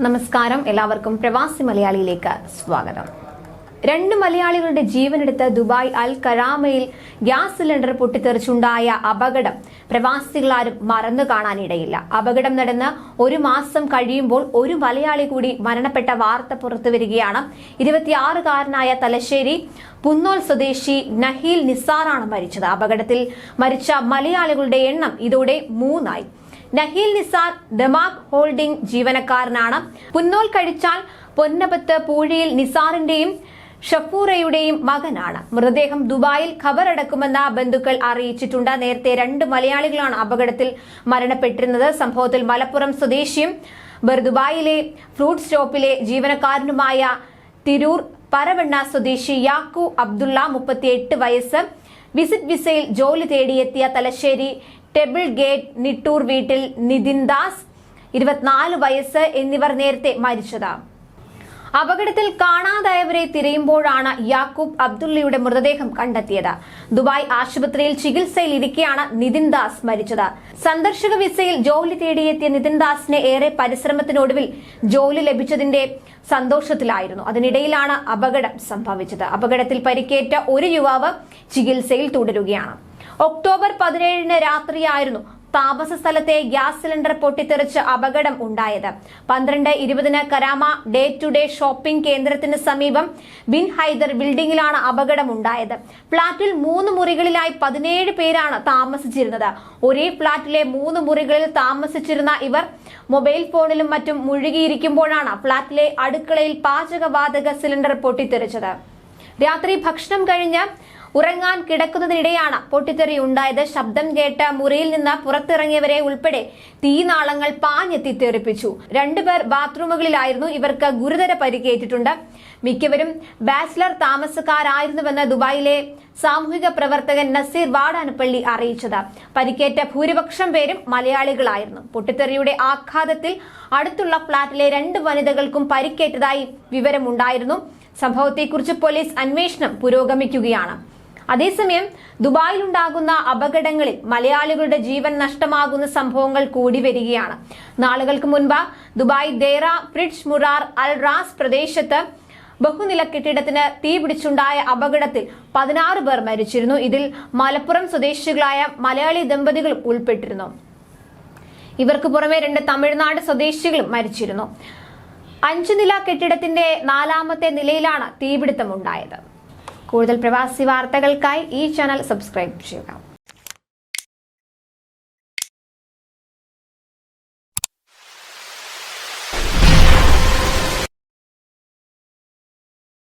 നമസ്കാരം, എല്ലാവർക്കും പ്രവാസി മലയാളിയിലേക്ക് സ്വാഗതം. രണ്ട് മലയാളികളുടെ ജീവനെടുത്ത് ദുബായ് അൽ കരാമയിൽ ഗ്യാസ് സിലിണ്ടർ പൊട്ടിത്തെറിച്ചുണ്ടായ അപകടം പ്രവാസികളാരും മറന്നു കാണാനിടയില്ല. അപകടം നടന്ന് ഒരു മാസം കഴിയുമ്പോൾ ഒരു മലയാളി കൂടി മരണപ്പെട്ട വാർത്ത പുറത്തുവരികയാണ്. 26-കാരനായ തലശ്ശേരി പുന്നോൽ സ്വദേശി നഹീൽ നിസാറാണ് മരിച്ചത്. അപകടത്തിൽ മരിച്ച മലയാളികളുടെ എണ്ണം ഇതോടെ 3 നഹീൽ നിസാർ ദമാക് ഹോൾഡിംഗ് ജീവനക്കാരനാണ്. പുന്നോൽ കഴിച്ചാൽ പൊന്നപത്ത് പൂഴിയിൽ നിസാറിന്റെയും ഷഫൂറയുടെയും മകനാണ്. മൃതദേഹം ദുബായിൽ ഖബറടക്കുമെന്ന ബന്ധുക്കൾ അറിയിച്ചിട്ടുണ്ട്. നേരത്തെ 2 മലയാളികളാണ് അപകടത്തിൽ മരണപ്പെട്ടിരുന്നത്. സംഭവത്തിൽ മലപ്പുറം സ്വദേശിയും ദുബായിലെ ഫ്രൂട്ട് സ്റ്റോപ്പിലെ ജീവനക്കാരനുമായ തിരൂർ പരവണ്ണ സ്വദേശി യാക്കു അബ്ദുള്ള 38 വയസ്സ് വിസിറ്റ് വിസയിൽ ജോലി തേടിയെത്തിയ തലശ്ശേരി ടെബിൾ ഗേറ്റ് നിട്ടൂർ വീട്ടിൽ നിതിൻ ദാസ് 24 വയസ്സ് എന്നിവർ നേരത്തെ മരിച്ചതാണ്. അപകടത്തിൽ കാണാതായവരെ തിരയുമ്പോഴാണ് യാക്കൂബ് അബ്ദുള്ളയുടെ മൃതദേഹം കണ്ടെത്തിയത്. ദുബായ് ആശുപത്രിയിൽ ചികിത്സയിലിരിക്കെയാണ് നിതിൻ ദാസ് മരിച്ചത്. സന്ദർശക വിസയിൽ ജോലി തേടിയെത്തിയ നിതിൻ ദാസിന് ഏറെ പരിശ്രമത്തിനൊടുവിൽ ജോലി ലഭിച്ചതിന്റെ സന്തോഷത്തിലായിരുന്നു. അതിനിടയിലാണ് അപകടം സംഭവിച്ചത്. അപകടത്തിൽ പരിക്കേറ്റ ഒരു യുവാവ് ചികിത്സയിൽ തുടരുകയാണ്. ഒക്ടോബർ 17 രാത്രിയായിരുന്നു താമസ സ്ഥലത്തെ ഗ്യാസ് സിലിണ്ടർ പൊട്ടിത്തെറിച്ച് അപകടം ഉണ്ടായത്. 12:20 Karama Day to Day shopping കേന്ദ്രത്തിന് സമീപം ബിൻ ഹൈദർ ബിൽഡിംഗിലാണ് അപകടം ഉണ്ടായത്. ഫ്ളാറ്റിൽ 3 മുറികളിലായി 17 പേരാണ് താമസിച്ചിരുന്നത്. ഒരേ ഫ്ളാറ്റിലെ 3 മുറികളിൽ താമസിച്ചിരുന്ന ഇവർ മൊബൈൽ ഫോണിലും മറ്റും മുഴുകിയിരിക്കുമ്പോഴാണ് ഫ്ളാറ്റിലെ അടുക്കളയിൽ പാചകവാതക സിലിണ്ടർ പൊട്ടിത്തെറിച്ചത്. രാത്രി ഭക്ഷണം കഴിഞ്ഞ് ഉറങ്ങാൻ കിടക്കുന്നതിനിടെയാണ് പൊട്ടിത്തെറി ഉണ്ടായത്. ശബ്ദം കേട്ട മുറിയിൽ നിന്ന് പുറത്തിറങ്ങിയവരെ ഉൾപ്പെടെ തീനാളങ്ങൾ പാഞ്ഞെത്തി തെറിപ്പിച്ചു. 2 പേർ ബാത്റൂമുകളിലായിരുന്നു. ഇവർക്ക് ഗുരുതര പരിക്കേറ്റിട്ടുണ്ട്. മിക്കവരും ബാച്ചിലർ താമസക്കാരായിരുന്നുവെന്ന് ദുബായിലെ സാമൂഹിക പ്രവർത്തകൻ നസീർ വാടാനപ്പള്ളി അറിയിച്ചത്. പരിക്കേറ്റ ഭൂരിപക്ഷം പേരും മലയാളികളായിരുന്നു. പൊട്ടിത്തെറിയുടെ ആഘാതത്തിൽ അടുത്തുള്ള ഫ്ളാറ്റിലെ 2 വനിതകൾക്കും പരിക്കേറ്റതായി വിവരമുണ്ടായിരുന്നു. സംഭവത്തെക്കുറിച്ച് പോലീസ് അന്വേഷണം പുരോഗമിക്കുകയാണ്. അതേസമയം ദുബായിലുണ്ടാകുന്ന അപകടങ്ങളിൽ മലയാളികളുടെ ജീവൻ നഷ്ടമാകുന്ന സംഭവങ്ങൾ കൂടി വരികയാണ്. നാളുകൾക്ക് മുൻപ് ദുബായ് ദേറ ഫ്രിഡ്ജ് മുറാർ അൽ റാസ് പ്രദേശത്ത് ബഹുനില കെട്ടിടത്തിന് തീപിടിച്ചുണ്ടായ അപകടത്തിൽ 16 പേർ മരിച്ചിരുന്നു. ഇതിൽ മലപ്പുറം സ്വദേശികളായ മലയാളി ദമ്പതികളും ഉൾപ്പെട്ടിരുന്നു. ഇവർക്ക് പുറമെ 2 തമിഴ്നാട് സ്വദേശികളും മരിച്ചിരുന്നു. 5 നില കെട്ടിടത്തിന്റെ 4ാമത്തെ നിലയിലാണ് തീപിടുത്തമുണ്ടായത്. കൂടുതൽ പ്രവാസി വാർത്തകൾക്കായി ഈ ചാനൽ സബ്സ്ക്രൈബ് ചെയ്യുക.